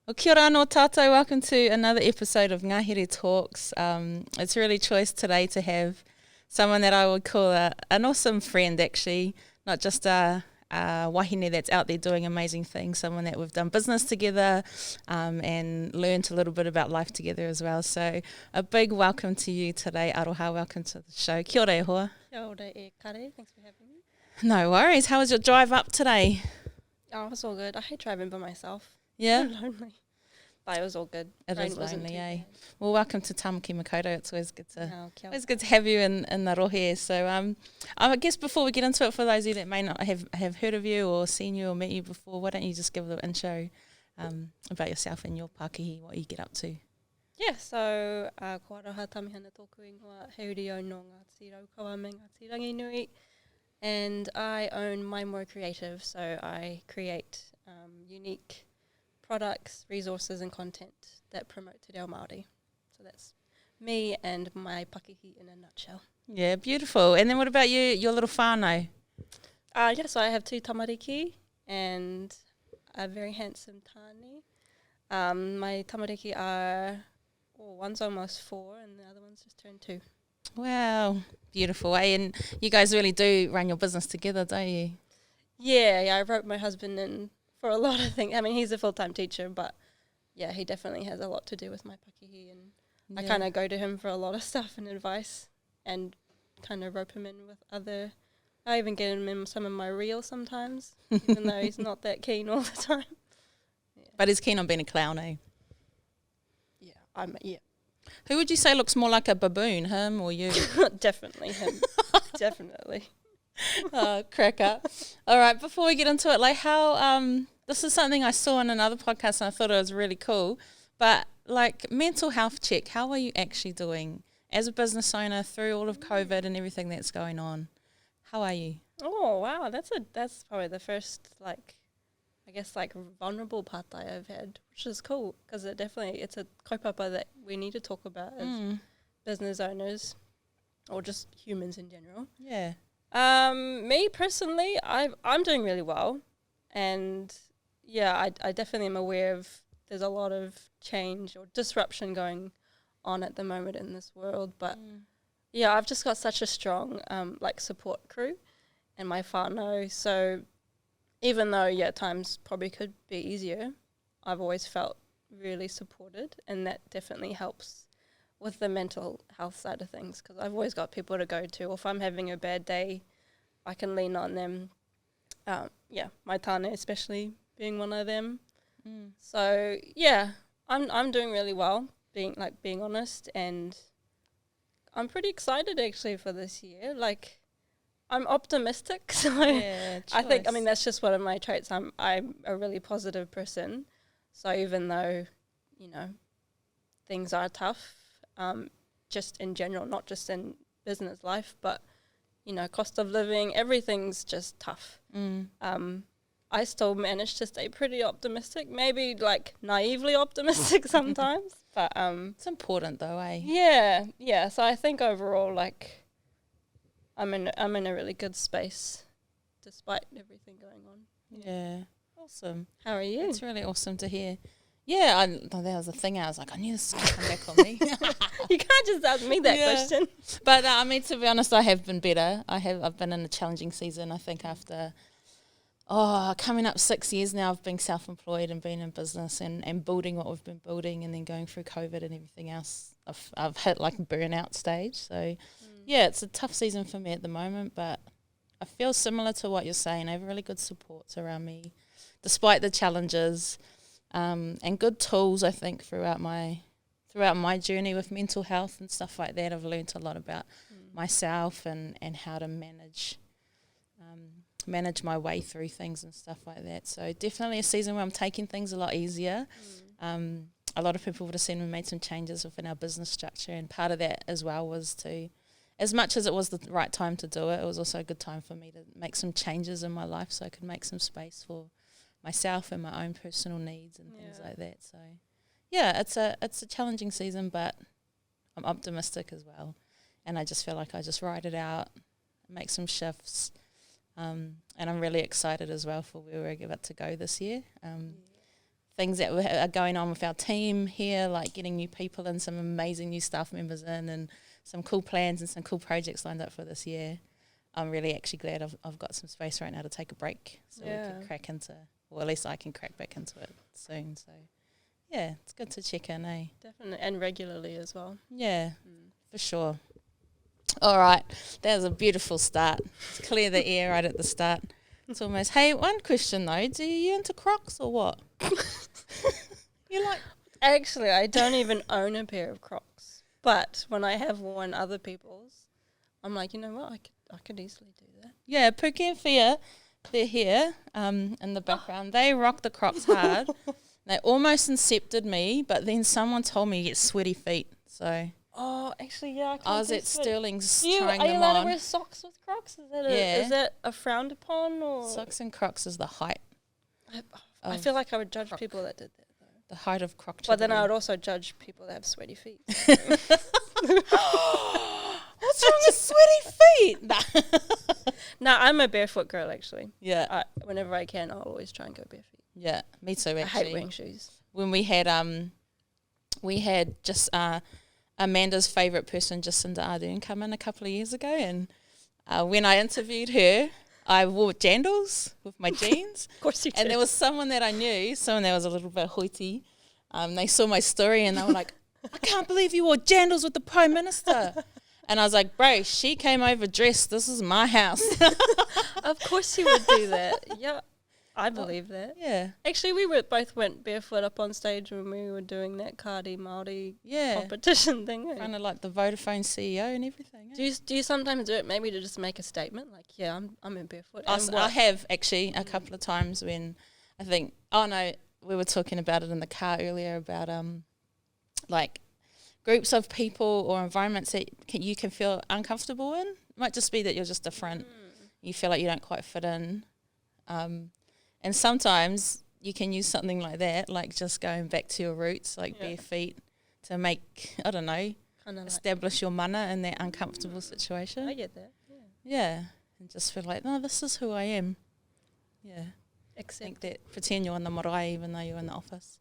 Well, kia ora anō tātou, welcome to another episode of Ngahere Talks. It's really choice today to have someone that I would call an awesome friend, actually, not just a wahine that's out there doing amazing things, someone that we've done business together and learned a little bit about life together as well. So a big welcome to you today, Aroha. Welcome to the show. Kia ora e hoa. Kia ora e kare, thanks for having me. No worries. How was your drive up today? Oh, it was all good. I hate driving by myself. Yeah? So lonely. But it was all good. It Rain is wasn't lonely, too eh? bad. Well, welcome to Tamaki Makaurau. It's always good to Kia it's good to have you in the rohe. So I guess before we get into it, for those of you that may not have heard of you or seen you or met you before, why don't you just give a little intro about yourself and your Pākehī, what you get up to? Yeah, so ko Aroha Tamihana tōku ingoa, he reo no Ngāti Raukawa me Ngāti Ranginui, and I own Maimoa Creative, so I create unique products, resources and content that promote Te Reo Māori. So that's me and my Pākehī in a nutshell. Yeah, beautiful. And then what about you, your little whānau? Yeah, so I have two tamariki and a very handsome tani. My tamariki are, one's almost 4 and the other one's just turned 2. Wow, beautiful. Eh? And you guys really do run your business together, don't you? Yeah, I wrote my husband in for a lot of things. I mean, he's a full-time teacher, but yeah, he definitely has a lot to do with my Pākehī, and I kind of go to him for a lot of stuff and advice and kind of rope him in with other. I even get him in some of my reels sometimes, even though he's not that keen all the time. Yeah. But he's keen on being a clown, eh? Yeah. Who would you say looks more like a baboon, him or you? Definitely him. Definitely. Oh, cracker. All right, before we get into it, like how this is something I saw in another podcast and I thought it was really cool, but like mental health check, how are you actually doing as a business owner through all of COVID and everything that's going on? How are you? Oh wow, that's probably the first vulnerable part that I've had, which is cool because it's a kaupapa that we need to talk about as business owners or just humans in general. Yeah. Me personally, I'm doing really well, and yeah, I definitely am aware of there's a lot of change or disruption going on at the moment in this world, but yeah, I've just got such a strong support crew and my whānau, so even though times probably could be easier, I've always felt really supported, and that definitely helps with the mental health side of things, because I've always got people to go to. Or if I'm having a bad day, I can lean on them. My tāne especially being one of them. So yeah, I'm doing really well, being honest, and I'm pretty excited actually for this year. Like, I'm optimistic, so Yeah, I think that's just one of my traits. I'm a really positive person. So even though, things are tough, just in general, not just in business life, but, cost of living, everything's just tough. I still manage to stay pretty optimistic, maybe like naively optimistic sometimes, but it's important though, eh? Yeah. So I think overall, like, I'm in a really good space, despite everything going on. Yeah, awesome. How are you? It's really awesome to hear. Yeah, that was the thing. I was like, I knew this was going to come back on me. You can't just ask me that question. But to be honest, I have been better. I've been in a challenging season. I think after coming up 6 years now of being self-employed and being in business and building what we've been building, and then going through COVID and everything else, I've hit like a burnout stage. So yeah, it's a tough season for me at the moment, but I feel similar to what you're saying. I have really good supports around me, despite the challenges. And good tools, I think, throughout my journey with mental health and stuff like that. I've learnt a lot about myself and how to manage my way through things and stuff like that. So definitely a season where I'm taking things a lot easier. A lot of people would have seen we made some changes within our business structure, and part of that as well was to, as much as it was the right time to do it, it was also a good time for me to make some changes in my life so I could make some space for myself and my own personal needs and things like that. So yeah, it's a challenging season, but I'm optimistic as well, and I just feel like I just ride it out, make some shifts, and I'm really excited as well for where we're about to go this year. things that are going on with our team here, like getting new people and some amazing new staff members in, and some cool plans and some cool projects lined up for this year. I'm really actually glad I've got some space right now to take a break, so we can crack into, or at least I can crack back into it soon. So yeah, it's good to check in, eh? Definitely, and regularly as well. Yeah, for sure. All right, that was a beautiful start. Let's clear the air right at the start. It's almost, hey, one question though, do you into Crocs or what? You like? Actually, I don't even own a pair of Crocs, but when I have worn other people's, I'm like, you know what, I could easily do that. Yeah, Puki and Fia, they're here in the background. They rock the Crocs hard. They almost incepted me, but then someone told me you get sweaty feet, so... Oh, actually, yeah, I can't. I was at Sterling's trying them on. Are you allowed to wear socks with Crocs? Is that a frowned upon? Or socks and Crocs is the height. I feel like I would judge people that did that, though. The height of Croc. But then I would also judge people that have sweaty feet. What's wrong with sweaty feet? No, I'm a barefoot girl, actually. Yeah. Whenever I can, I'll always try and go barefoot. Yeah, me too, actually. I hate wearing shoes. When we had just... Amanda's favourite person, Jacinda Ardern, come in a couple of years ago, and when I interviewed her, I wore jandals with my jeans. Of course you did. And there was someone that I knew, someone that was a little bit hoity. They saw my story and they were like, I can't believe you wore jandals with the Prime Minister. And I was like, bro, she came over dressed. This is my house. Of course you would do that. Yeah. I believe that. Yeah. Actually, we both went barefoot up on stage when we were doing that Kādi Māori competition thing. Kind of like the Vodafone CEO and everything. Do you sometimes do it maybe to just make a statement? Like, yeah, I'm in barefoot. I have actually a couple of times when I think, we were talking about it in the car earlier about like groups of people or environments that you can feel uncomfortable in. It might just be that you're just different. You feel like you don't quite fit in. And sometimes you can use something like that, like just going back to your roots, like bare feet, to make, I don't know, establish your mana in that uncomfortable situation. I get that. Yeah. And just feel like, no, this is who I am. Yeah. Accept that. Pretend you're in the marae even though you're in the office.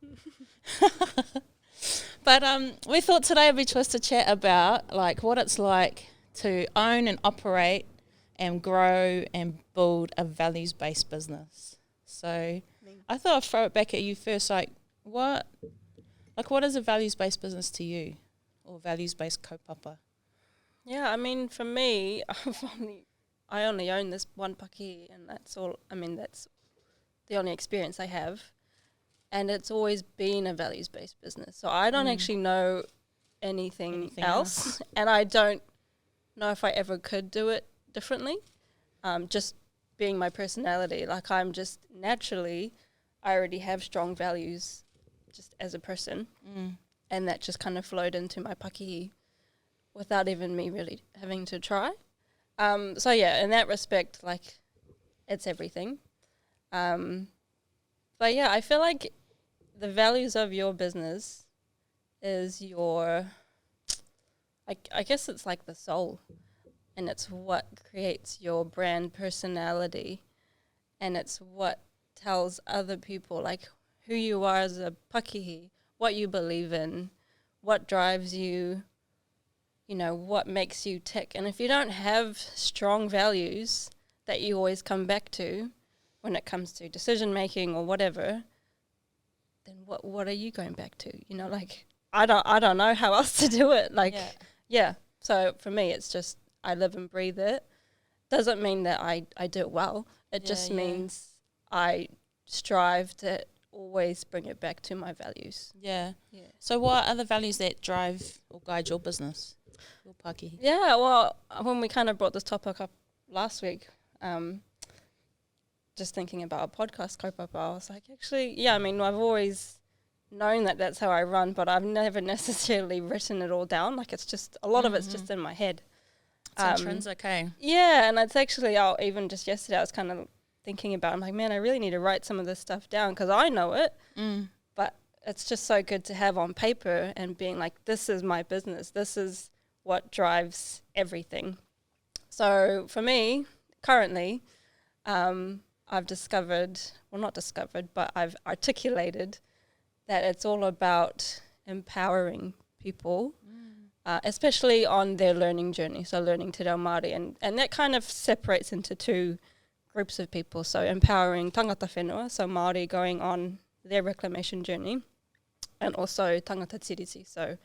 But we thought today would be just to chat about like what it's like to own and operate and grow and build a values-based business. So I thought I'd throw it back at you first. Like what is a values-based business to you, or values-based kaupapa? Yeah, I mean, for me, I only own this one paki, and that's all. I mean, that's the only experience I have, and it's always been a values-based business. So I don't actually know anything else, and I don't know if I ever could do it differently. Just being my personality, like I'm just naturally, I already have strong values just as a person, and that just kind of flowed into my pakihi without even me really having to try. So yeah, in that respect, like it's everything. But yeah, I feel like the values of your business is your, I guess it's like the soul. And it's what creates your brand personality, and it's what tells other people like who you are as a pakihi, what you believe in, what drives you, what makes you tick. And if you don't have strong values that you always come back to when it comes to decision making or whatever, then what are you going back to? Like I don't know how else to do it. Like yeah. So for me, it's just I live and breathe it. Doesn't mean that I do it well. It just means I strive to always bring it back to my values. Yeah. So what are the values that drive or guide your business, your pakihi? Yeah, well, when we kind of brought this topic up last week, just thinking about a podcast kaupapa, I was like, actually, I mean, I've always known that that's how I run, but I've never necessarily written it all down. Like it's just, a lot of it's just in my head. It's intrinsic, eh? Yeah, and it's actually, even just yesterday I was kind of thinking about it. I'm like, man, I really need to write some of this stuff down because I know it, but it's just so good to have on paper and being like, this is my business. This is what drives everything. So for me, currently, I've articulated that it's all about empowering people, especially on their learning journey, so learning Te Reo Māori. And that kind of separates into two groups of people, so empowering tangata whenua, so Māori going on their reclamation journey, and also tangata tiriti, so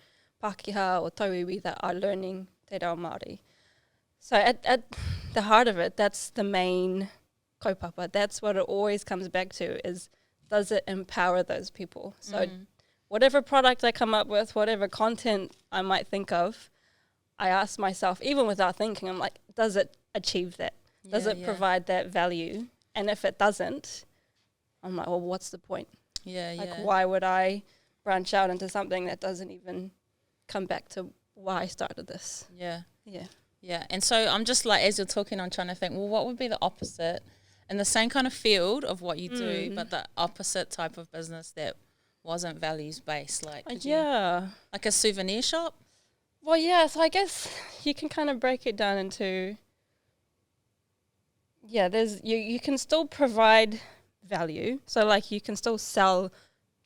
Pākehā or tauiwi that are learning Te Reo Māori. So at the heart of it, that's the main kaupapa. That's what it always comes back to, is does it empower those people? So whatever product I come up with, whatever content I might think of, I ask myself, even without thinking, I'm like, does it achieve that? Does it provide that value? And if it doesn't, I'm like, well, what's the point? Why would I branch out into something that doesn't even come back to why I started this? Yeah, and so I'm just like, as you're talking, I'm trying to think, well, what would be the opposite in the same kind of field of what you do, but the opposite type of business that wasn't values-based? Like, like a souvenir shop? Well, yeah, so I guess you can kind of break it down into, there's you can still provide value. So, like, you can still sell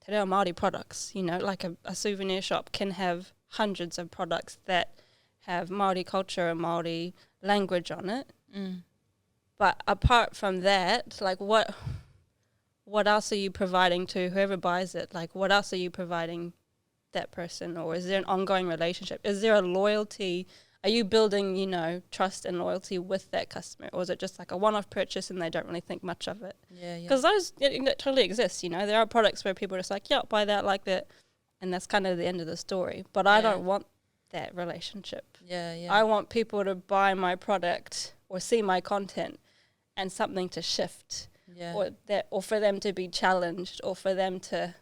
Te Reo Māori products, you know, like a souvenir shop can have hundreds of products that have Māori culture and Māori language on it. But apart from that, like, what else are you providing to whoever buys it? Like, what else are you providing that person? Or is there an ongoing relationship? Is there a loyalty? Are you building, you know, trust and loyalty with that customer? Or is it just like a one-off purchase and they don't really think much of it? Because those it totally exists, you know. There are products where people are just like, buy that, like that. And that's kind of the end of the story. But I don't want that relationship. I want people to buy my product or see my content and something to shift, or for them to be challenged, or for them to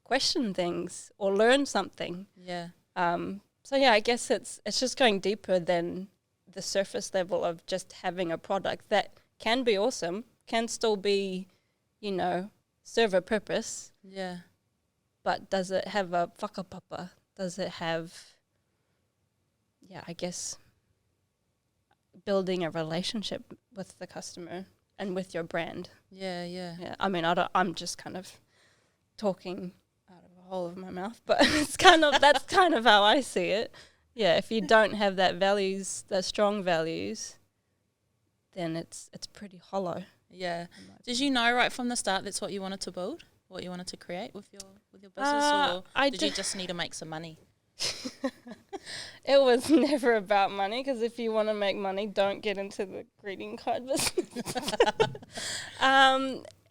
question things or learn something. So I guess it's just going deeper than the surface level of just having a product that can be awesome, can still be, you know, serve a purpose. But does it have a whakapapa? Does it have, I guess, building a relationship with the customer and with your brand? I mean, I'm just kind of talking out of a hole of my mouth, but it's that's kind of how I see it. If you don't have that strong values, then it's pretty hollow. Did you know right from the start that's what you wanted to build, what you wanted to create with your business, or did you just need to make some money? It was never about money, because if you want to make money, don't get into the greeting card business.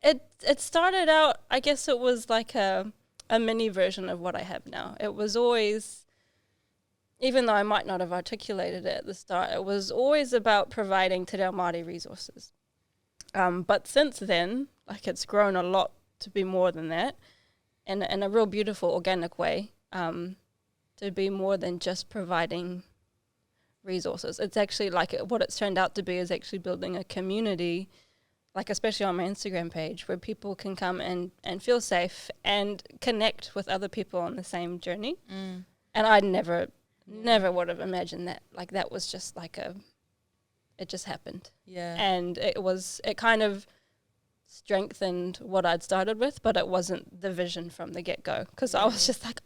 It started out, I guess it was like a mini version of what I have now. It was always, even though I might not have articulated it at the start, it was always about providing Te Reo Māori resources. But since then, like, it's grown a lot to be more than that, in a real beautiful, organic way. To be more than just providing resources. It's actually like what it's turned out to be is actually building a community, like especially on my Instagram page, where people can come and feel safe and connect with other people on the same journey. And I never would have imagined that. Like, that was just like it just happened. And it kind of strengthened what I'd started with, but it wasn't the vision from the get-go, because I was just like,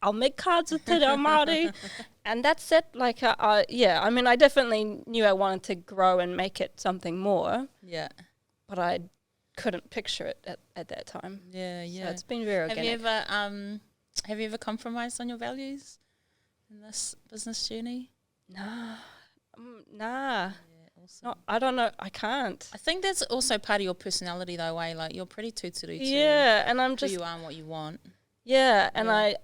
I'll make cards with Te Reo Māori and that's it. Like, I mean, I definitely knew I wanted to grow and make it something more, but I couldn't picture it at that time. So it's been very organic. Have you ever compromised on your values in this business journey? Nah. No, I don't know. I can't. I think that's also part of your personality, though, like, you're pretty tūturu to and I'm just who you are and what you want. And I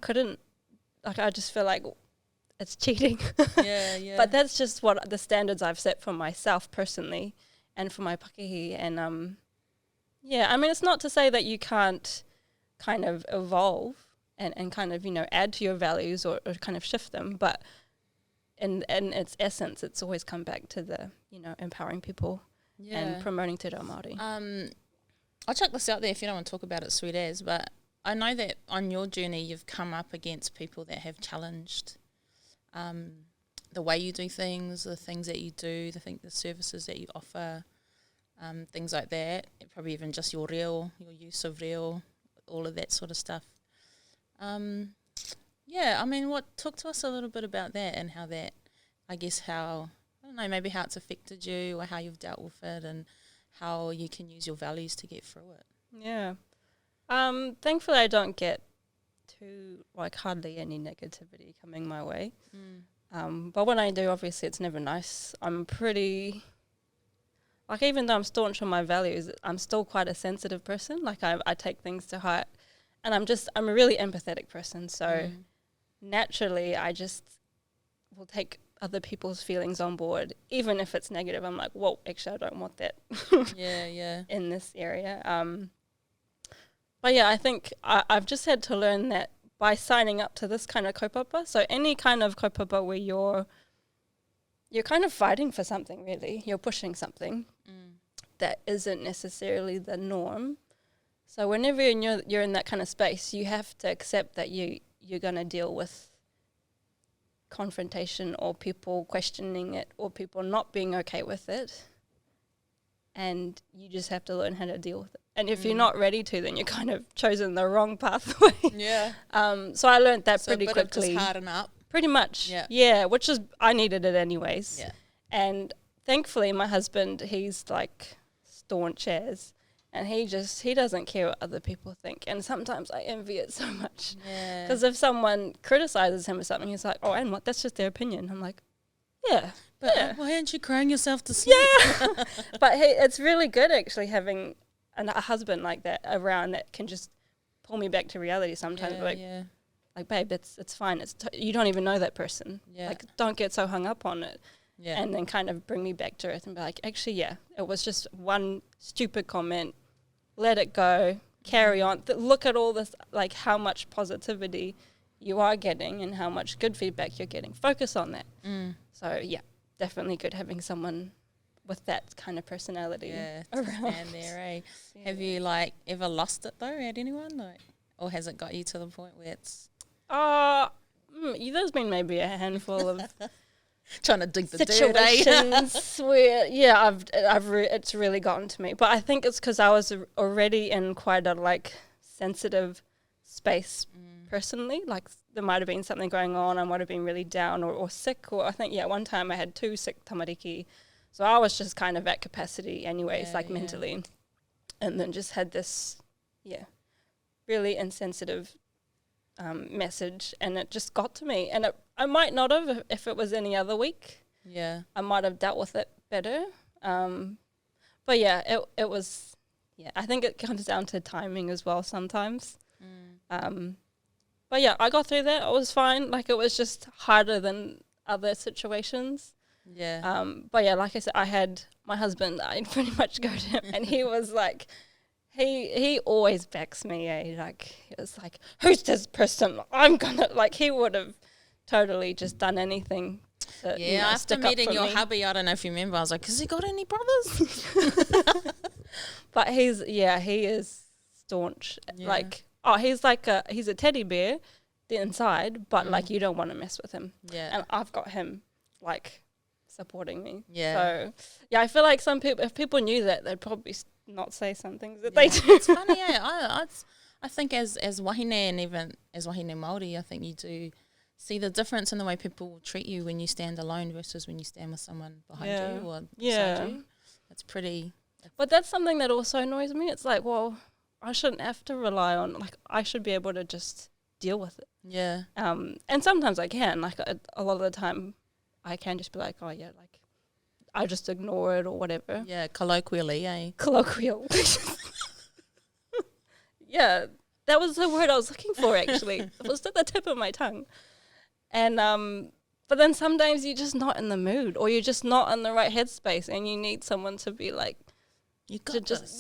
couldn't, like, I just feel like it's cheating. But that's just what the standards I've set for myself personally and for my pakihi. And I mean, it's not to say that you can't kind of evolve and kind of, you know, add to your values or kind of shift them, but in its essence, it's always come back to the, you know, empowering people and promoting Te Reo Māori. I'll chuck this out there if you don't want to talk about it, sweet as, but I know that on your journey you've come up against people that have challenged the way you do things, the things that you do, the services that you offer, things like that. Probably even just your use of reo, all of that sort of stuff. Talk to us a little bit about that and how that, I guess how, I don't know, maybe how it's affected you or how you've dealt with it and how you can use your values to get through it. Yeah. Thankfully I don't get hardly any negativity coming my way. But when I do, obviously it's never nice. I'm pretty, even though I'm staunch on my values, I'm still quite a sensitive person. I take things to heart, and I'm a really empathetic person. So naturally I just will take other people's feelings on board, even if it's negative. I'm like, whoa, actually I don't want that in this area. But yeah, I think I've just had to learn that by signing up to this kind of kaupapa. So any kind of kaupapa where you're kind of fighting for something, really. You're pushing something that isn't necessarily the norm. So whenever you're in that kind of space, you have to accept that you're going to deal with confrontation or people questioning it or people not being okay with it. And you just have to learn how to deal with it. And if you're not ready to, then you're kind of chosen the wrong pathway. Yeah. So I learned that pretty quickly. So just harden up. Pretty much. Yeah. Yeah, which is, I needed it anyways. Yeah. And thankfully my husband, he's like staunch as, and he doesn't care what other people think. And sometimes I envy it so much. Yeah. Because if someone criticizes him or something, he's like, oh, and what? That's just their opinion. I'm like, yeah. But why aren't you crying yourself to sleep? Yeah. But it's really good actually having a husband like that around that can just pull me back to reality sometimes. Like, babe, it's fine. You don't even know that person. Yeah. Like, don't get so hung up on it. Yeah. And then kind of bring me back to earth and be like, actually, yeah, it was just one stupid comment. Let it go. Carry on. Look at all this, like how much positivity you are getting and how much good feedback you're getting. Focus on that. So, yeah, definitely good having someone with that kind of personality around. And there, eh? Yeah. Have you, ever lost it, though, at anyone? Or has it got you to the point where it's... there's been maybe a handful of trying to dig the situations where it's really gotten to me. But I think it's because I was already in quite a sensitive space personally. Like there might have been something going on. I might have been really down or sick. Or I think one time I had 2 sick tamariki, so I was just kind of at capacity anyways, mentally, and then just had this really insensitive message, and it just got to me. And I might not have if it was any other week. Yeah, I might have dealt with it better. But it was. Yeah, I think it comes down to timing as well sometimes. But I got through that. I was fine. It was just harder than other situations. Yeah. But like I said, I had my husband. I pretty much go to him, and he was like. He always backs me, eh? He was like, who's this person? I'm gonna, he would have totally just done anything to, after meeting your hubby, I don't know if you remember, I was like, has he got any brothers? But he is staunch. Yeah. He's a teddy bear inside, but you don't want to mess with him. Yeah. And I've got him, supporting me. Yeah. So, I feel like some people, if people knew that, they'd probably not say some things that they do. It's funny, I think as wahine and even as wahine Māori, I think you do see the difference in the way people treat you when you stand alone versus when you stand with someone behind you or beside you. It's pretty... But that's something that also annoys me. It's well, I shouldn't have to rely on... I should be able to just deal with it. Yeah. And sometimes I can. A lot of the time, I can just be I just ignore it or whatever. Yeah, colloquially, eh? Colloquial. Yeah, that was the word I was looking for, actually. It was at the tip of my tongue. And, but then sometimes you're just not in the mood or you're just not in the right headspace and you need someone to be you got to this.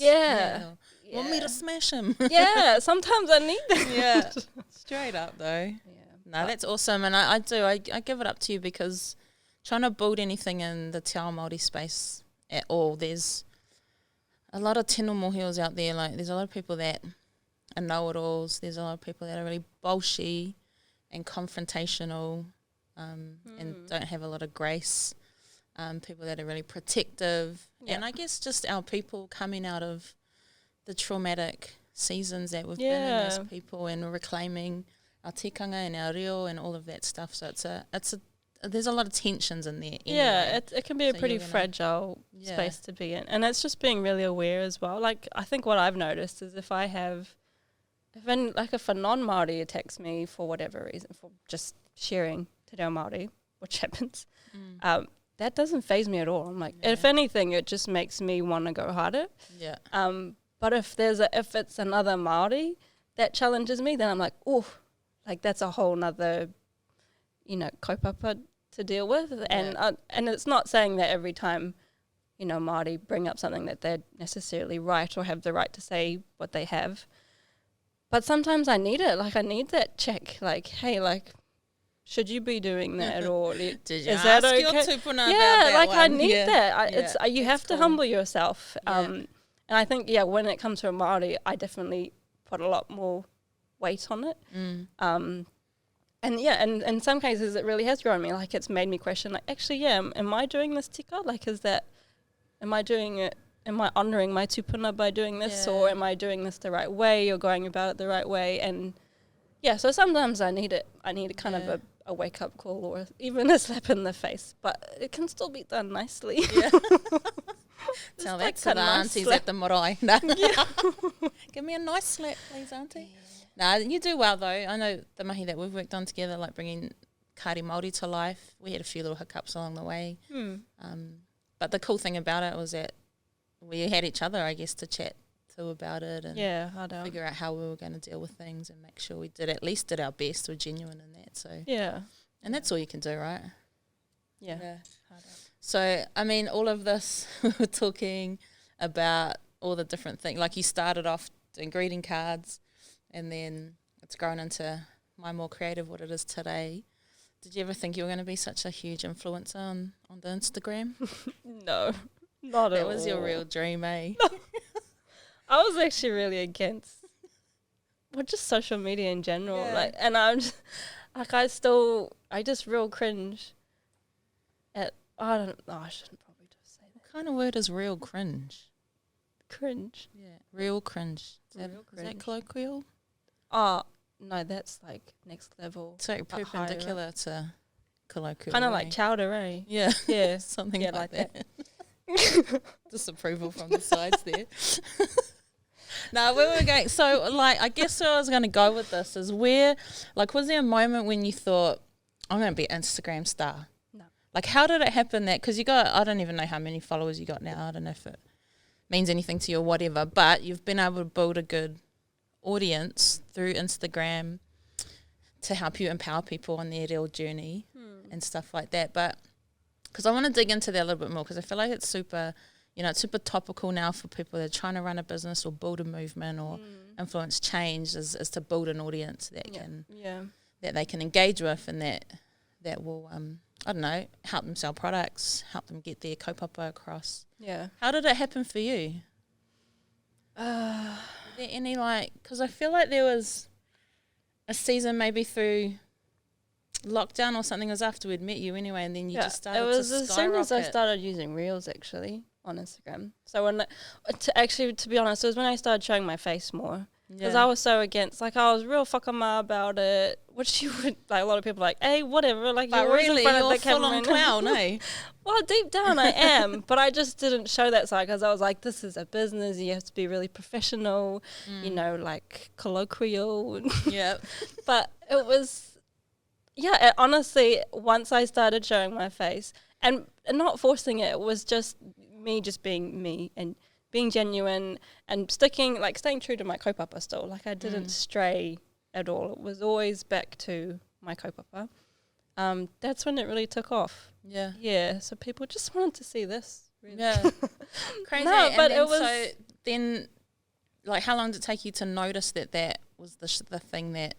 Want me to smash him? Yeah, sometimes I need that. Yeah, straight up, though. Yeah. No, that's awesome. And I give it up to you because... trying to build anything in the Te Ao Māori space at all, there's a lot of tino mohios out there. There's a lot of people that are know-it-alls. There's a lot of people that are really bolshy and confrontational and don't have a lot of grace. People that are really protective. Yeah. And I guess just our people coming out of the traumatic seasons that we've been in as people, and reclaiming our tikanga and our reo and all of that stuff. So there's a lot of tensions in there. Anyway. Yeah, it can be a pretty fragile space to be in, and it's just being really aware as well. Like, I think what I've noticed is if a non-Māori attacks me for whatever reason, for just sharing Te Reo Māori, which happens, that doesn't faze me at all. I'm like, if anything, it just makes me want to go harder. Yeah. But if it's another Māori that challenges me, then I'm like, oh, like that's a whole nother, kaupapa to deal with. And it's not saying that every time, Māori bring up something that they're necessarily right or have the right to say what they have. But sometimes I need it. Like, I need that check. Like, hey, like, should you be doing that? Or Did you is ask that okay? your tupuna about Yeah, that like one? I need that. You have to humble yourself. Yeah. And I think, when it comes to a Māori, I definitely put a lot more weight on it. And in some cases it really has grown me. Like, it's made me question, like, actually, am I doing this tika? Like, am I doing it? Am I honouring my tupuna by doing this, or am I doing this the right way, or going about it the right way? And so sometimes I need it. I need kind of a wake up call, or even a slap in the face, but it can still be done nicely. Yeah. Tell that to the aunties at the marae. No. Give me a nice slap, please, auntie. No, you do well though. I know the mahi that we've worked on together, like bringing Kāri Māori to life. We had a few little hiccups along the way. But the cool thing about it was that we had each other, I guess, to chat to about it and figure out how we were going to deal with things and make sure we at least did our best. We're genuine in that. So and that's all you can do, right? Yeah. So, I mean, all of this, we're talking about all the different things. Like, you started off doing greeting cards, and then it's grown into Maimoa Creative, what it is today. Did you ever think you were going to be such a huge influencer on the Instagram? No, not at all. That was your real dream, eh? I was actually really against just social media in general. Yeah. Like, and I'm just, like, I just real cringe at, I shouldn't probably just say that. What kind of word is real cringe? Cringe? Yeah, real cringe. Is that colloquial? Oh, no, that's like next level. It's like perpendicular to colloquial. Kind of like chowder, eh? Yeah. Yeah. Something like that. Disapproval from the sides there. No, where were we going? So, like, I guess where I was going to go with this is was there a moment when you thought, I'm going to be an Instagram star? No. Like, how did it happen that, because I don't even know how many followers you got now. I don't know if it means anything to you or whatever, but you've been able to build a good audience through Instagram to help you empower people on their real journey and stuff like that. But because I want to dig into that a little bit more, because I feel like it's super, it's super topical now for people that are trying to run a business or build a movement or influence change, is to build an audience that that they can engage with, and that will I don't know, help them sell products, help them get their kaupapa across. Yeah. How did it happen for you? Were there any, because I feel like there was a season maybe through lockdown or something, it was after we'd met you anyway, and then you just started to skyrocket. It was as soon as I started using Reels, actually, on Instagram. So to be honest, it was when I started showing my face more. Because I was so against, I was real whakama about it, which you would, a lot of people are like, hey, whatever, you're really, in front you're of the camera. Full-on clown, eh? Well, deep down I am, but I just didn't show that side, because I was like, this is a business, you have to be really professional, colloquial. Yeah. But it was, honestly, once I started showing my face, and not forcing it, it was just me being me, and being genuine and staying true to my kaupapa still. I didn't stray at all. It was always back to my kaupapa. That's when it really took off. Yeah. Yeah. So people just wanted to see this. Really. Yeah. Crazy. No, but it was. So then, how long did it take you to notice that was the thing that?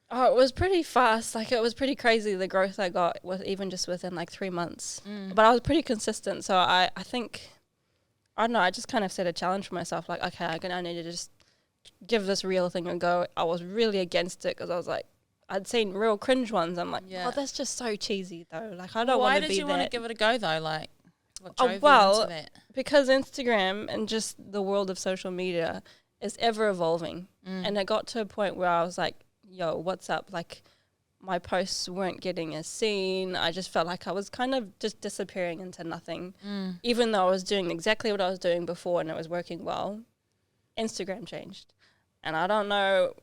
Oh, it was pretty fast. It was pretty crazy, the growth I got, was even just within 3 months. But I was pretty consistent. So I think, I don't know, I just kind of set a challenge for myself. Okay, I need to just give this real thing a go. I was really against it, because I was I'd seen real cringe ones. I'm like, oh, that's just so cheesy though. I don't want to be that. Why did you want to give it a go though? What drove you into that? Because Instagram and just the world of social media is ever evolving. And it got to a point where I was like, yo, what's up? Like, my posts weren't getting as seen. I just felt like I was kind of just disappearing into nothing. Even though I was doing exactly what I was doing before and it was working well, Instagram changed. And I don't know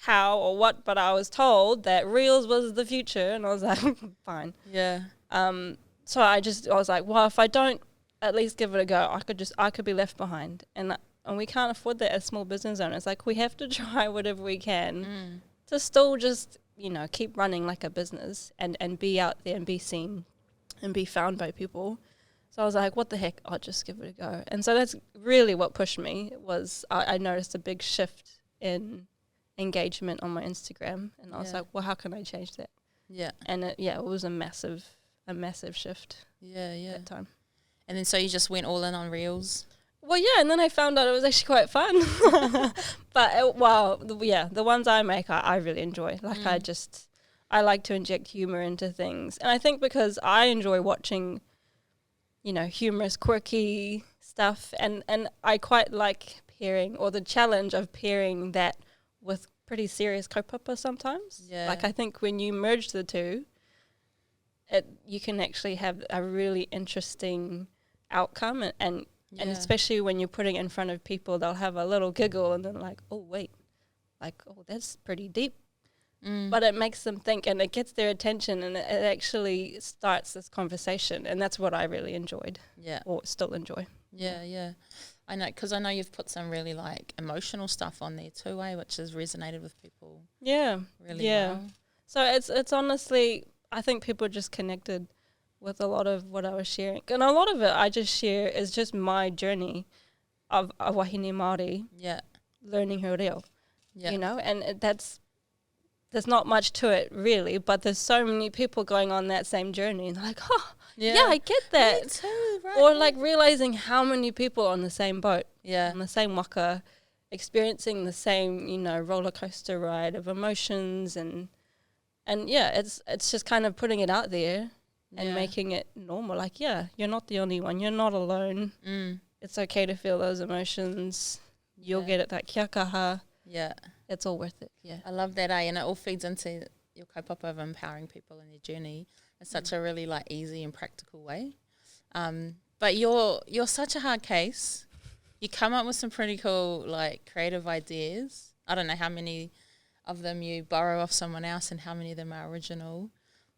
how or what, but I was told that Reels was the future, and I was like, fine. Yeah. So I was like, well, if I don't at least give it a go, I could be left behind. And we can't afford that as small business owners. Like, we have to try whatever we can to still just, you know, keep running like a business and be out there and be seen and be found by people. So I was like, what the heck, I'll just give it a go. And so that's really what pushed me, was I noticed a big shift in engagement on my Instagram. And I was like, well, how can I change that? Yeah. And it was a massive shift. Yeah. That time. And then so you just went all in on Reels? Well, yeah, and then I found out it was actually quite fun. But, the ones I make, I really enjoy. Like, I like to inject humor into things. And I think because I enjoy watching, you know, humorous, quirky stuff, and I quite like pairing, or the challenge of pairing that with pretty serious kaupapa sometimes. Yeah. Like, I think when you merge the two, you can actually have a really interesting outcome, and especially when you're putting it in front of people, they'll have a little giggle and then like, oh wait, like, oh, that's pretty deep. But it makes them think, and it gets their attention, and it actually starts this conversation, and that's what I really enjoyed. Yeah. Or still enjoy. Yeah. I know, because I know you've put some really like emotional stuff on there too, which has resonated with people. Yeah. Really well. So it's honestly, I think people just connected with a lot of what I was sharing. And a lot of it I just share is just my journey of wahine Māori. Yeah. Learning her reo. Yeah. You know, and there's not much to it really, but there's so many people going on that same journey, and they're like, oh, yeah, I get that. Me too, right? Or like realizing how many people are on the same boat, on the same waka, experiencing the same, you know, roller coaster ride of emotions, and it's just kind of putting it out there and making it normal. Like, you're not the only one. You're not alone. It's okay to feel those emotions. You'll get it, that kia kaha. Yeah. It's all worth it. Yeah. I love that, and it all feeds into your kaupapa of empowering people in their journey. It's such a really like easy and practical way. But you're such a hard case. You come up with some pretty cool like creative ideas. I don't know how many of them you borrow off someone else and how many of them are original.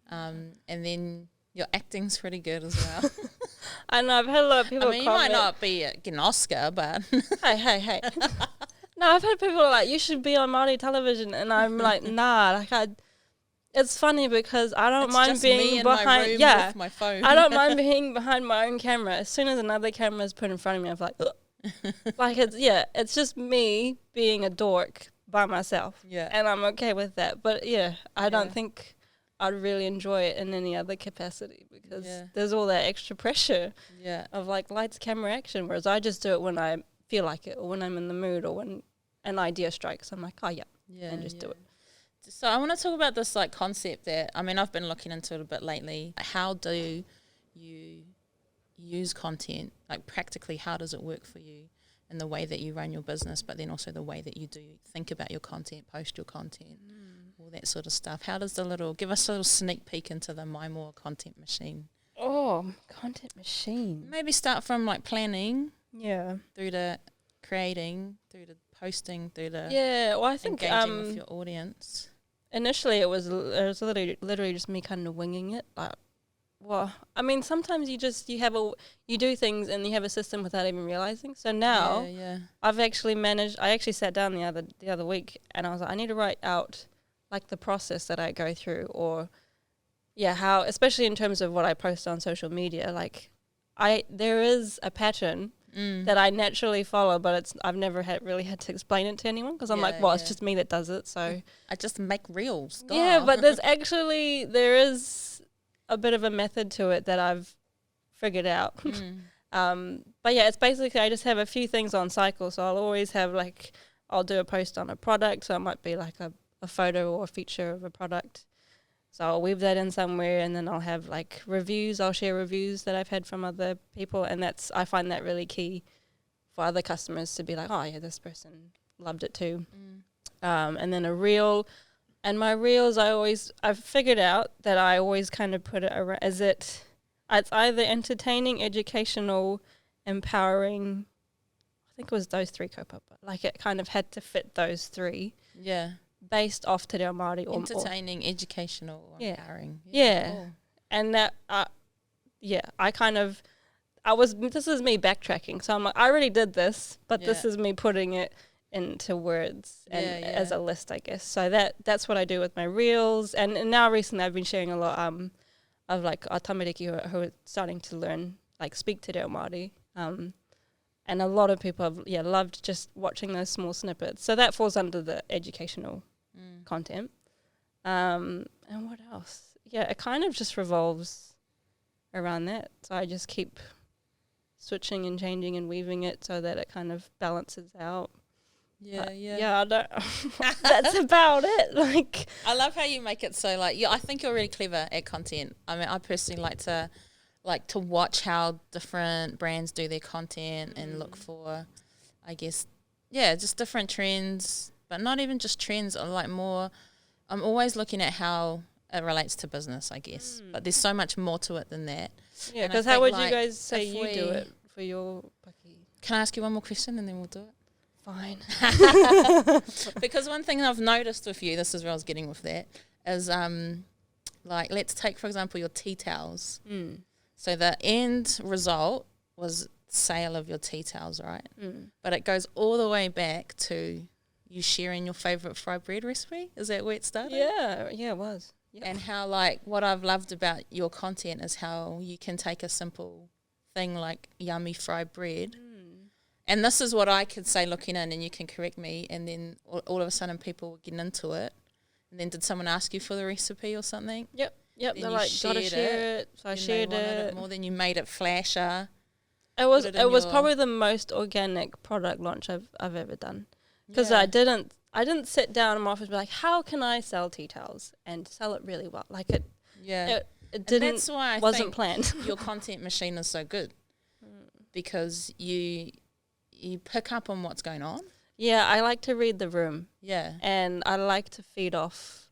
And then your acting's pretty good as well. I know, I've had a lot of people I mean, you might not be get an Oscar, but... Hey. No, I've had people like, you should be on Māori television, and I'm like, nah. Like, it's funny because I don't mind being behind. With my phone. I don't mind being behind my own camera. As soon as another camera is put in front of me, I'm like, ugh. Like, it's just me being a dork by myself. Yeah, and I'm okay with that. But I don't think I'd really enjoy it in any other capacity, because there's all that extra pressure. Yeah, of like lights, camera, action. Whereas I just do it when I feel like it, or when I'm in the mood, or when an idea strikes. I'm like, oh and just do it. So I want to talk about this like concept that, I mean, I've been looking into it a bit lately. How do you use content? Like practically, how does it work for you in the way that you run your business, but then also the way that you do think about your content, post your content, all that sort of stuff? How does give us a little sneak peek into the Maimoa content machine? Oh, content machine. Maybe start from like planning. Yeah. Through to creating, through to posting, through to well, I think engaging with your audience. Initially, it was literally just me kind of winging it. Like, well, I mean, sometimes you do things and you have a system without even realizing. So now, I've actually managed. I actually sat down the other week, and I was like, I need to write out like the process that I go through, or how, especially in terms of what I post on social media. Like, there is a pattern that I naturally follow, but I've never really had to explain it to anyone, because I'm like, well, it's just me that does it, so I just make reels. Yeah, but there is a bit of a method to it that I've figured out. But it's basically, I just have a few things on cycle, so I'll always have like, I'll do a post on a product, so it might be like a photo or a feature of a product. So I'll weave that in somewhere, and then I'll have like reviews. I'll share reviews that I've had from other people, and I find that really key for other customers to be like, oh yeah, this person loved it too. And then a reel, and my reels, I've figured out that I always kind of put it around, it's either entertaining, educational, empowering. I think it was those three kaupapa. Like it kind of had to fit those three. Yeah. Based off Te Reo Māori. Entertaining, educational, empowering. Yeah. Cool. And that, this is me backtracking. So I'm like, I already did this, but this is me putting it into words and as a list, I guess. So that's what I do with my reels. And now recently I've been sharing a lot of like our tamariki who are starting to learn, like speak Te Reo Māori. And a lot of people have loved just watching those small snippets. So that falls under the educational content. And what else? Yeah, it kind of just revolves around that. So I just keep switching and changing and weaving it so that it kind of balances out. I don't. That's about it. Like, I love how you make it so like. I think you're really clever at content. I mean, I personally like to watch how different brands do their content and look for, I guess, just different trends, but not even just trends. I'm always looking at how it relates to business, I guess. But there's so much more to it than that. Yeah, because how would you guys say you do it for your paki? Can I ask you one more question and then we'll do it? Fine. Because one thing I've noticed with you, this is where I was getting with that, is like let's take, for example, your tea towels. So the end result was sale of your tea towels, right? But it goes all the way back to you sharing your favourite fried bread recipe. Is that where it started? Yeah, it was. Yep. And how, like, what I've loved about your content is how you can take a simple thing like yummy fried bread. And this is what I could say looking in, and you can correct me, and then all of a sudden people were getting into it. And then did someone ask you for the recipe or something? Yep. Then They're like, gotta share it. So I shared it. More than you made it flasher. It was probably the most organic product launch I've ever done. Because I didn't sit down in my office and be like, how can I sell tea towels and sell it really well? Like it didn't. That's why I wasn't planned. Your content machine is so good because you pick up on what's going on. Yeah, I like to read the room. Yeah, and I like to feed off.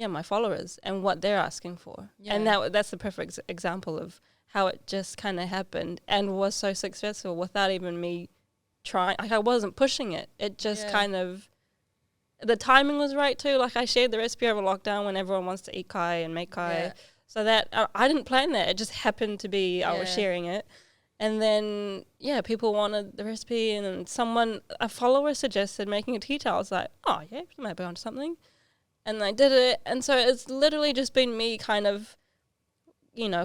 My followers and what they're asking for, and that's the perfect example of how it just kind of happened and was so successful without even me trying. Like I wasn't pushing it. It just kind of, the timing was right too. Like I shared the recipe over lockdown when everyone wants to eat kai and make kai, so that I didn't plan that. It just happened to be I was sharing it, and then people wanted the recipe, and then a follower suggested making a tea towel. I was like, oh yeah, you might be onto something. And I did it, and so it's literally just been me kind of,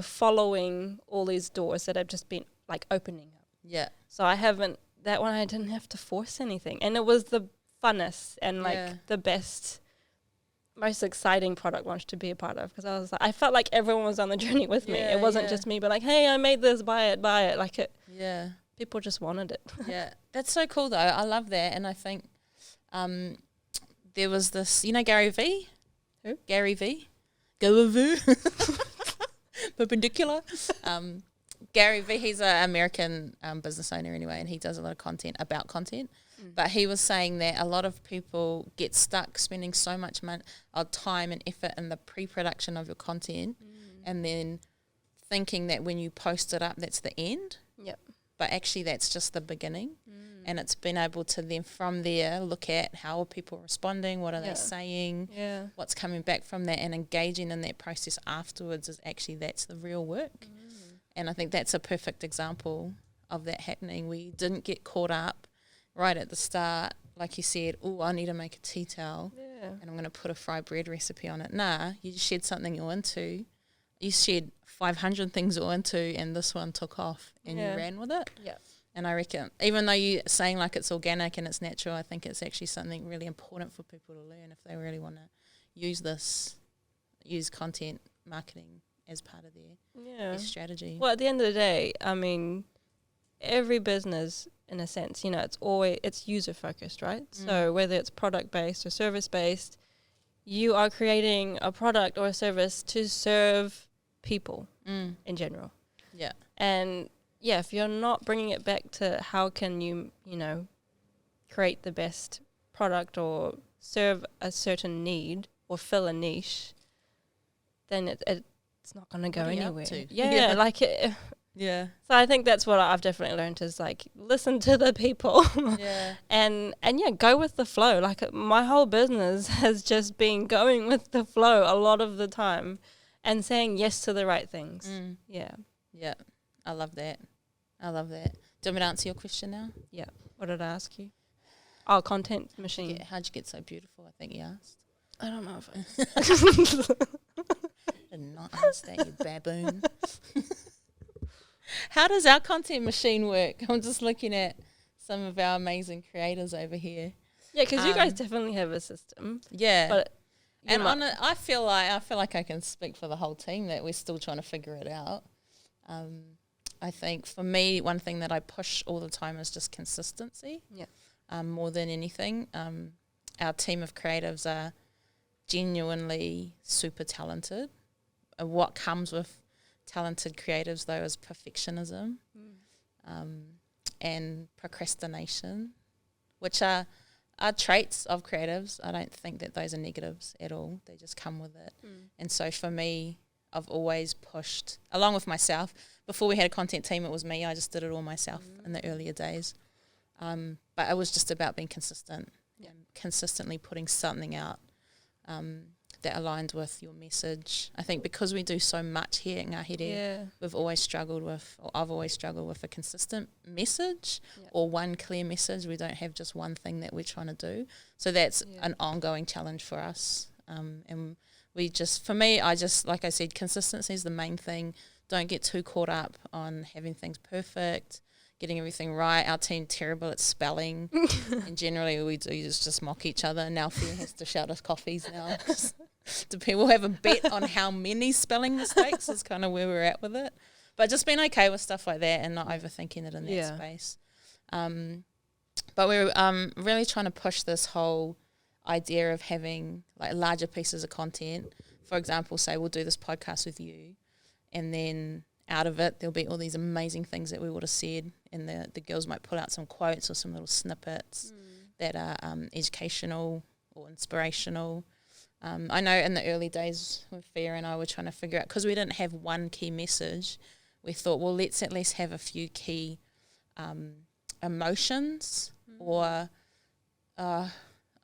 following all these doors that have just been, like, opening up. Yeah. So I didn't have to force anything. And it was the funnest and, like, the best, most exciting product launch to be a part of. Because I felt like everyone was on the journey with me. It wasn't just me, but like, hey, I made this, buy it. Like it. Yeah. People just wanted it. Yeah. That's so cool, though. I love that. And I think... there was this, Gary V? Who? Gary V. Gary V. Perpendicular. Gary V, he's an American business owner anyway, and he does a lot of content about content. But he was saying that a lot of people get stuck spending so much time and effort in the pre-production of your content and then thinking that when you post it up, that's the end. Yep. But actually that's just the beginning. And it's been able to then from there look at how are people responding, what are they saying, what's coming back from that, and engaging in that process afterwards is actually that's the real work. And I think that's a perfect example of that happening. We didn't get caught up right at the start, like you said, oh, I need to make a tea towel and I'm going to put a fried bread recipe on it. Nah, you just shared something you're into. You shared 500 things you're into and this one took off and you ran with it. Yeah. And I reckon, even though you're saying like it's organic and it's natural, I think it's actually something really important for people to learn if they really want to use content marketing as part of their strategy. Well, at the end of the day, I mean, every business, in a sense, it's user focused, right? So whether it's product based or service based, you are creating a product or a service to serve people in general. Yeah. And if you're not bringing it back to how can you, create the best product or serve a certain need or fill a niche, then it's not going to go anywhere. Yeah, like it. Yeah. So I think that's what I've definitely learned is like listen to the people. Yeah. and go with the flow. Like my whole business has just been going with the flow a lot of the time and saying yes to the right things. Yeah. Yeah. I love that. Do you want me to answer your question now? Yeah. What did I ask you? Oh, content machine. How'd you get so beautiful? I think you asked. I don't know if I did not ask that, you baboon. How does our content machine work? I'm just looking at some of our amazing creators over here. Yeah, because you guys definitely have a system. Yeah. But I feel like I can speak for the whole team that we're still trying to figure it out. I think for me, one thing that I push all the time is just consistency. Yeah. More than anything. Our team of creatives are genuinely super talented. What comes with talented creatives, though, is perfectionism and procrastination, which are traits of creatives. I don't think that those are negatives at all. They just come with it. And so for me, I've always pushed, along with myself. Before we had a content team, it was me. I just did it all myself in the earlier days. But it was just about being consistent and consistently putting something out that aligned with your message. I think because we do so much here at Ngahere, I've always struggled with a consistent message or one clear message. We don't have just one thing that we're trying to do. So that's an ongoing challenge for us. And we just, for me, like I said, consistency is the main thing. Don't get too caught up on having things perfect, getting everything right. Our team terrible at spelling, and generally we do just mock each other. Now Thea has to shout us coffees now. Do people have a bet on how many spelling mistakes is kind of where we're at with it. But just being okay with stuff like that and not overthinking it in that space. But we're really trying to push this whole idea of having like larger pieces of content. For example, say we'll do this podcast with you, and then out of it there'll be all these amazing things that we would have said, and the girls might put out some quotes or some little snippets that are educational or inspirational. I know in the early days when Fia and I were trying to figure out, because we didn't have one key message, we thought, well, let's at least have a few key emotions or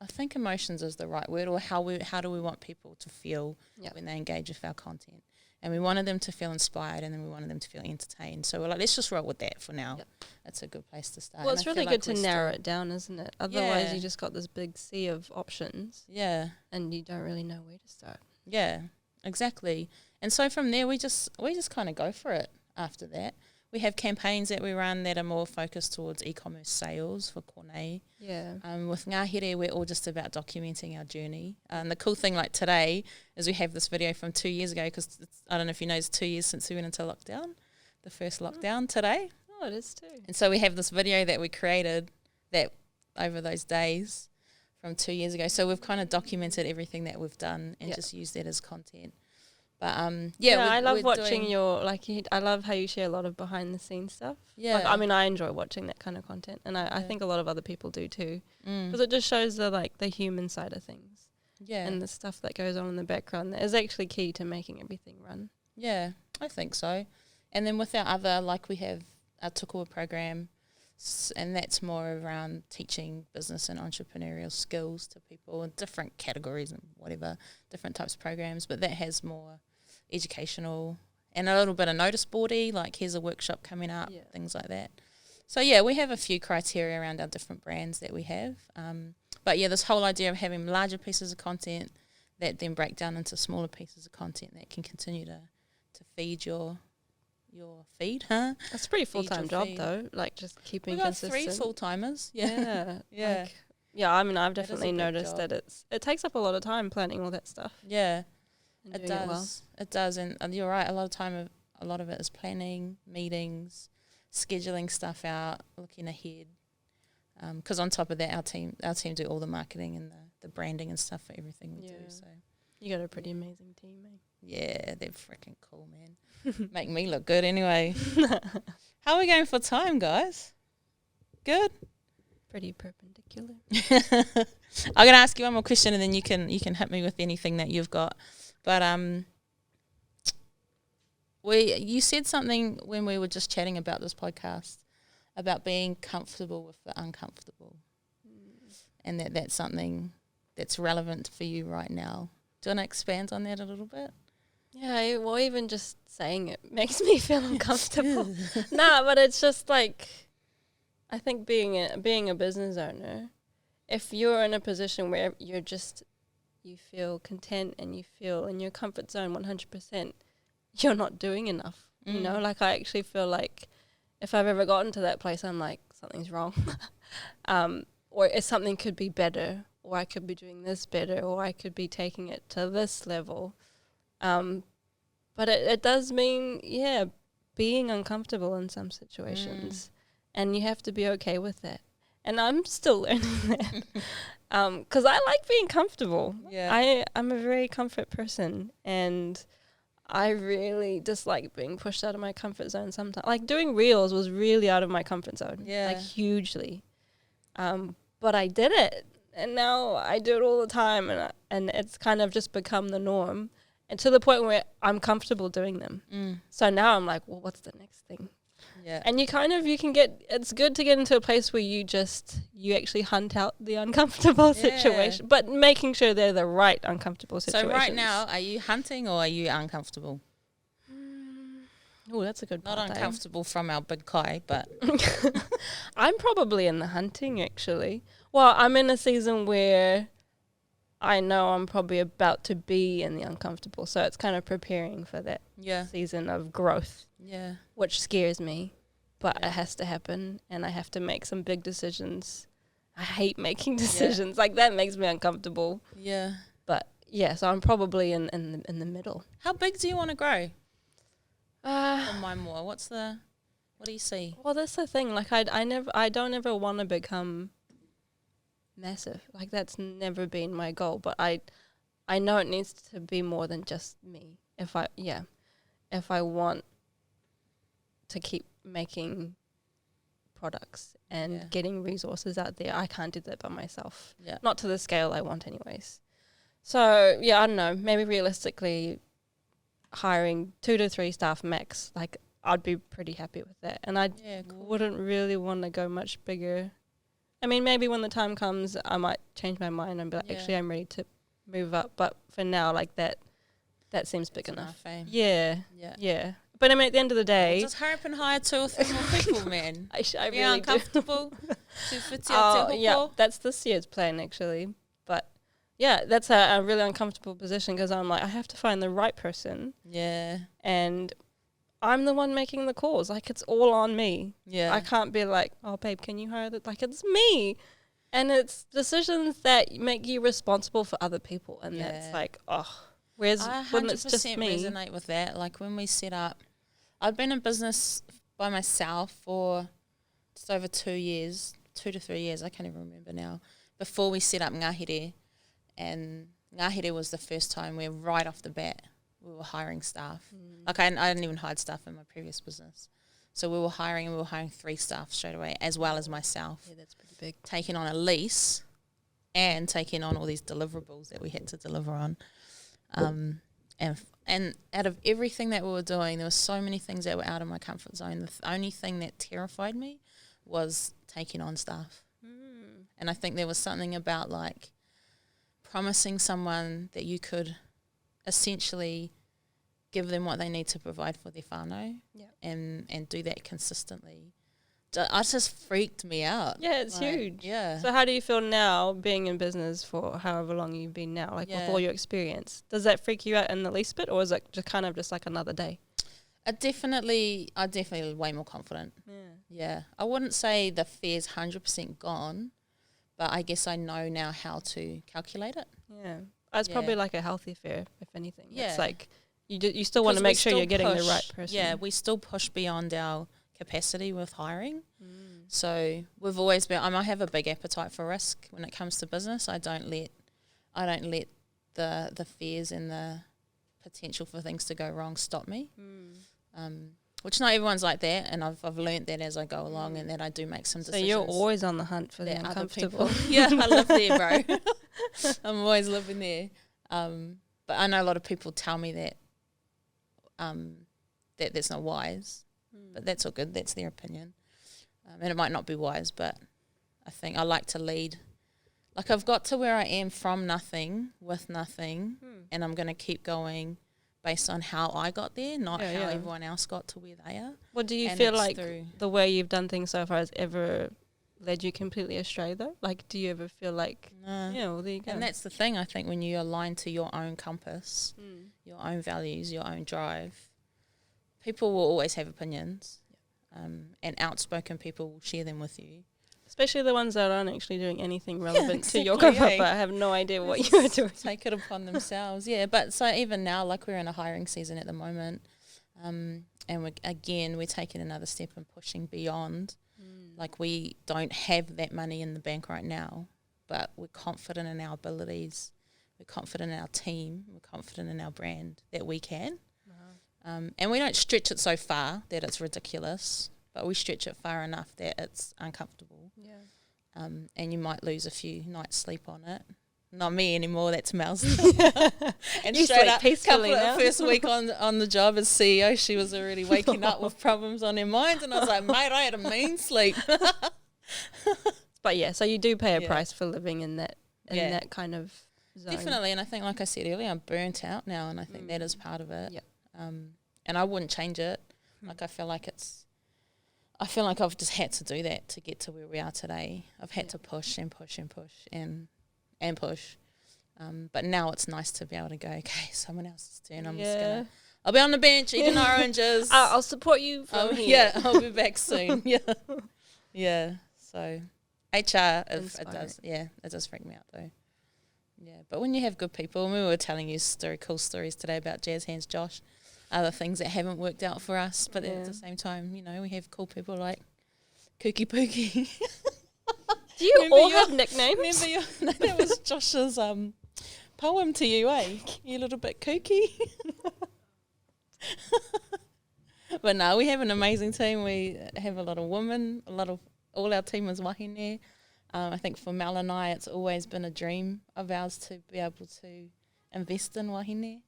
I think emotions is the right word, or how do we want people to feel when they engage with our content. And we wanted them to feel inspired, and then we wanted them to feel entertained. So we're like, let's just roll with that for now. That's a good place to start. Well, it's really good to narrow it down, isn't it? Otherwise, you just got this big sea of options. Yeah. And you don't really know where to start. Yeah, exactly. And so from there, we just kind of go for it after that. We have campaigns that we run that are more focused towards e-commerce sales for Kornei. Yeah. With Ngahere, we're all just about documenting our journey. And the cool thing, like today, is we have this video from 2 years ago, because I don't know if you know, it's 2 years since we went into lockdown, the first lockdown today. Oh, it is too. And so we have this video that we created that over those days from 2 years ago. So we've kind of documented everything that we've done and just used that as content. But I love watching I love how you share a lot of behind the scenes stuff. Yeah. Like, I mean, I enjoy watching that kind of content, and I think a lot of other people do too. Because it just shows the human side of things. Yeah. And the stuff that goes on in the background that is actually key to making everything run. Yeah, I think so. And then with our other, we have our Tukua program, and that's more around teaching business and entrepreneurial skills to people in different categories and whatever, different types of programs. But that has more educational and a little bit of notice boardy, like here's a workshop coming up, things like that. So we have a few criteria around our different brands that we have. But this whole idea of having larger pieces of content that then break down into smaller pieces of content that can continue to feed your feed, huh? That's a pretty full-time job though, just keeping consistent. We got 3 full-timers. Yeah. I mean, I've definitely noticed that it takes up a lot of time planning all that stuff. Yeah. It does. It does, and you're right. A lot of it is planning, meetings, scheduling stuff out, looking ahead. Because on top of that, our team do all the marketing and the branding and stuff for everything we do. So You got a pretty amazing team, eh? Yeah, they're freaking cool, man. Make me look good anyway. How are we going for time, guys? Good? Pretty perpendicular. I'm going to ask you one more question and then you can hit me with anything that you've got. But you said something when we were just chatting about this podcast about being comfortable with the uncomfortable, and that's something that's relevant for you right now. Do you want to expand on that a little bit? Yeah, well, even just saying it makes me feel uncomfortable. Nah, but it's just like, I think being a business owner, if you're in a position where you feel content and you feel in your comfort zone 100%, you're not doing enough. You know, like I actually feel like if I've ever gotten to that place, I'm like, something's wrong. Or if something could be better, or I could be doing this better, or I could be taking it to this level. But it does mean, being uncomfortable in some situations. And you have to be okay with that. And I'm still learning that. Because I like being comfortable. Yeah. I'm a very comfort person. And I really dislike being pushed out of my comfort zone sometimes. Like doing reels was really out of my comfort zone. Yeah. Like hugely. But I did it. And now I do it all the time. And it's kind of just become the norm. And to the point where I'm comfortable doing them. So now I'm like, well, what's the next thing? Yeah. And it's good to get into a place where you actually hunt out the uncomfortable situation, but making sure they're the right uncomfortable situations. So right now, are you hunting or are you uncomfortable? Oh, that's a good part. Not uncomfortable from our big kai, but I'm probably in the hunting, actually. Well, I'm in a season where I know I'm probably about to be in the uncomfortable, so it's kind of preparing for that season of growth. Yeah, which scares me, but it has to happen, and I have to make some big decisions. I hate making decisions. Like that makes me uncomfortable. Yeah, but so I'm probably in the middle. How big do you want to grow? On Maimoa, what do you see? Well, that's the thing. Like I don't ever want to become massive. Like that's never been my goal. But I know it needs to be more than just me. If I want to keep making products and getting resources out there, I can't do that by myself. Yeah, not to the scale I want, anyways. So I don't know. Maybe realistically, hiring 2 to 3 staff max, like I'd be pretty happy with that. And I wouldn't really want to go much bigger. I mean, maybe when the time comes, I might change my mind and be like, actually, I'm ready to move up. But for now, like that seems big enough. Yeah. But I mean, at the end of the day, just hurry up and hire 2 or 3 more people, man. I really uncomfortable. That's this year's plan, actually. But that's a really uncomfortable position because I'm like, I have to find the right person. Yeah. And I'm the one making the calls. Like, it's all on me. Yeah. I can't be like, oh, babe, can you hire that? Like, it's me. And it's decisions that make you responsible for other people. And that's like, when it's just me. I 100% resonate with that. Like, when we set up, I've been in business by myself for just over 2 years, 2 to 3 years. I can't even remember now. Before we set up Ngahere. And Ngahere was the first time where right off the bat we were hiring staff. Like I didn't even hire staff in my previous business. So we were hiring 3 staff straight away, as well as myself. Yeah, that's pretty big. Taking on a lease and taking on all these deliverables that we had to deliver on. And out of everything that we were doing, there were so many things that were out of my comfort zone. The only thing that terrified me was taking on staff. And I think there was something about like promising someone that you could essentially give them what they need to provide for their whānau and do that consistently. It just freaked me out. Yeah, it's huge. Yeah. So how do you feel now being in business for however long you've been now, like with all your experience? Does that freak you out in the least bit, or is it just kind of just like another day? I'm definitely way more confident. Yeah. I wouldn't say the fear's 100% gone, but I guess I know now how to calculate it. Yeah. It's probably like a healthy fear, if anything. Yeah. It's like you still want to make sure you're getting the right person. Yeah, we still push beyond our capacity with hiring. So we've always been, I have a big appetite for risk when it comes to business. I don't let the fears and the potential for things to go wrong stop me. Which not everyone's like that, and I've learnt that as I go along, and that I do make some decisions. So you're always on the hunt for the uncomfortable. Yeah, I live there, bro. I'm always living there. But I know a lot of people tell me that that's not wise, but that's all good. That's their opinion, and it might not be wise, but I think I like to lead. Like, I've got to where I am from nothing, with nothing, and I'm going to keep going based on how I got there, not how everyone else got to where they are. Well, do you feel like the way you've done things so far has ever led you completely astray, though? Like, do you ever feel like, no. yeah, well, there you go. And that's the thing, I think, when you align to your own compass, your own values, your own drive, people will always have opinions, and outspoken people will share them with you. Especially the ones that aren't actually doing anything relevant to your career, but I have no idea what you're doing. Take it upon themselves, But so even now, like, we're in a hiring season at the moment, and we're taking another step and pushing beyond. Like, we don't have that money in the bank right now, but we're confident in our abilities, we're confident in our team, we're confident in our brand that we can. And we don't stretch it so far that it's ridiculous, but we stretch it far enough that it's uncomfortable. And you might lose a few nights sleep on it. Not me anymore, that's Mel's. And you straight sleep up, peacefully now. first week on the job as CEO, she was already waking up with problems on her mind, and I was like, mate, I had a mean sleep. But yeah, so you do pay a price for living in that kind of zone. Definitely, and I think, like I said earlier, I'm burnt out now, and I think that is part of it. And I wouldn't change it. Like, I feel like I've just had to do that to get to where we are today. I've had to push and push and push and push. But now it's nice to be able to go, okay, someone else's turn. I'll be on the bench eating oranges. I'll support you from here. Yeah, I'll be back soon. Yeah. So HR, it does freak me out though. Yeah, but when you have good people, and we were telling you cool stories today about Jazz Hands Josh, other things that haven't worked out for us, but at the same time, we have cool people like Kooky Pookie. Do you all have nicknames? No, that was Josh's poem to you, eh? You little bit kooky. But no, we have an amazing team. We have a lot of women, all our team is wahine. I think for Mel and I, it's always been a dream of ours to be able to invest in wahine.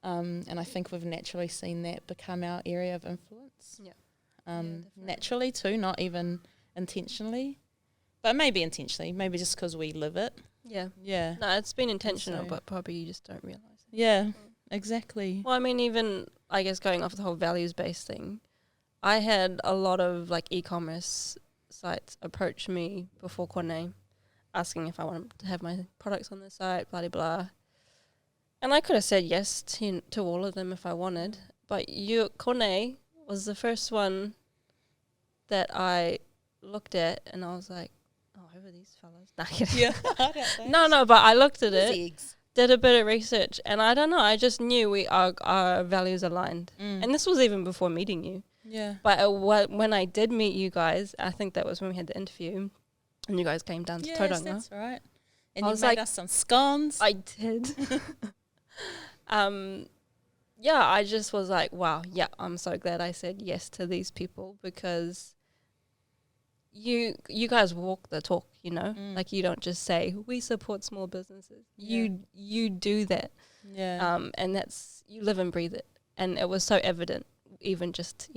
And I think we've naturally seen that become our area of influence. Naturally too, not even intentionally. But maybe intentionally, maybe just because we live it. Yeah. No, it's been intentional, but probably you just don't realise it. Yeah, exactly. Well, I mean, even, I guess, going off the whole values-based thing, I had a lot of, like, e-commerce sites approach me before Kone, asking if I wanted to have my products on the site, blah, blah, blah. And I could have said yes to all of them if I wanted, but Kone was the first one that I looked at, and I was like, oh, who are these fellas? No, but I looked at it, did a bit of research, and I don't know, I just knew our values aligned. And this was even before meeting you. Yeah. But when I did meet you guys, I think that was when we had the interview, and you guys came down to Tauranga. That's right. And you made us some scones. I did. I just was like, wow, I'm so glad I said yes to these people, because you guys walk the talk, like, you don't just say we support small businesses. You do that. And that's, you live and breathe it, and it was so evident, even just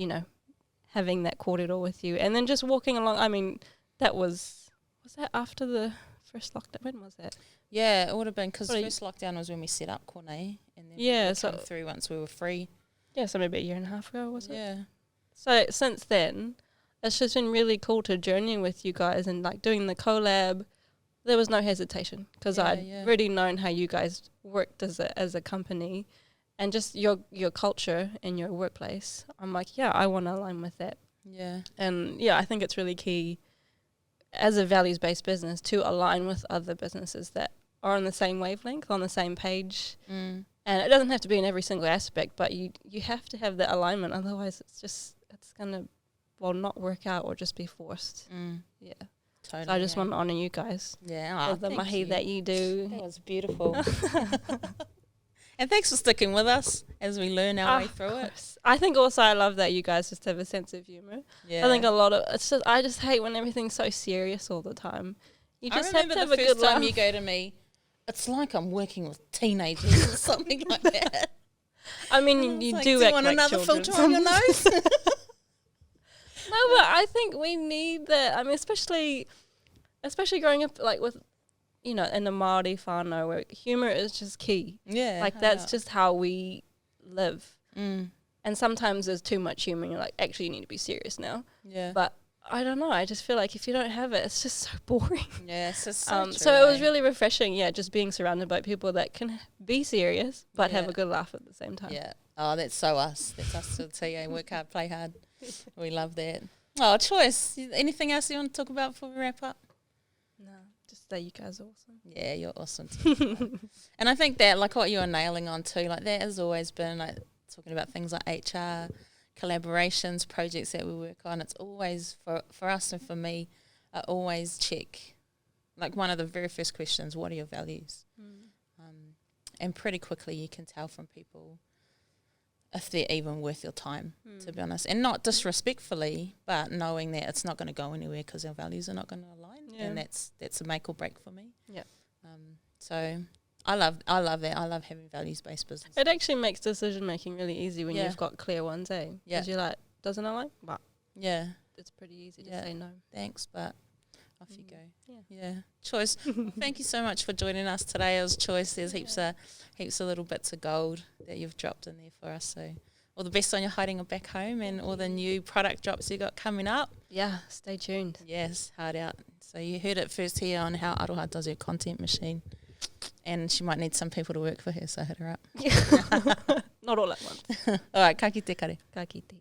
having that corridor with you, and then just walking along. I mean, that was that after the first lockdown? When was that? Yeah, it would have been, because first lockdown was when we set up Kone, and then we came through once we were free. Yeah, so maybe a year and a half ago, was it? Yeah. So since then, it's just been really cool to journey with you guys, and like doing the collab. There was no hesitation, because I'd already known how you guys worked as a company, and just your culture and your workplace. I'm like, I want to align with that. Yeah. And I think it's really key as a values-based business to align with other businesses that are on the same wavelength, on the same page. And it doesn't have to be in every single aspect, but you have to have that alignment. Otherwise, it's going to, not work out or just be forced. Yeah. Totally. So I just want to honour you guys Yeah. for the mahi that you do. That was beautiful. And thanks for sticking with us as we learn our way through it. I think also I love that you guys just have a sense of humour. Yeah. I think a lot of I just hate when everything's so serious all the time. You just have to have a good the first time laugh. you go to me, it's like I'm working with teenagers or something like that. I mean, you like, do you act want like another children filter on your nose? No, but I think we need that. I mean, especially growing up like with, in the Māori whānau where humour is just key. Yeah. Like that's just how we live. Mm. And sometimes there's too much humour and you're like, actually you need to be serious now. Yeah. But I don't know, I just feel like if you don't have it, it's just so boring. Yeah, it's just so it was really refreshing, just being surrounded by people that can be serious but have a good laugh at the same time. Yeah. Oh, that's so us. That's us to the TA. Work hard, play hard. We love that. Oh, Choice. Anything else you want to talk about before we wrap up? No, just that you guys are awesome. Yeah, you're awesome too. And I think that, like what you were nailing on too, like that has always been like talking about things like HR, collaborations, projects that we work on. It's always for us and for me, I always check, like one of the very first questions, what are your values? And pretty quickly you can tell from people if they're even worth your time, to be honest. And not disrespectfully, but knowing that it's not going to go anywhere because our values are not going to align. Yeah. And that's a make or break for me. Yeah. So I love that. I love having values-based business. It actually makes decision-making really easy when you've got clear ones, eh? Yeah. Because you're like, doesn't align? But yeah. It's pretty easy to say no. Thanks, but off you go. Yeah. Choice. Thank you so much for joining us today. It was Choice. There's heaps of little bits of gold that you've dropped in there for us. So all the best on your hiding back home and all the new product drops you got coming up. Yeah, stay tuned. Yes, hard out. So you heard it first here on how Aroha does her content machine. And she might need some people to work for her, so hit her up. Not all at once. All right, ka kite kare. Ka kite.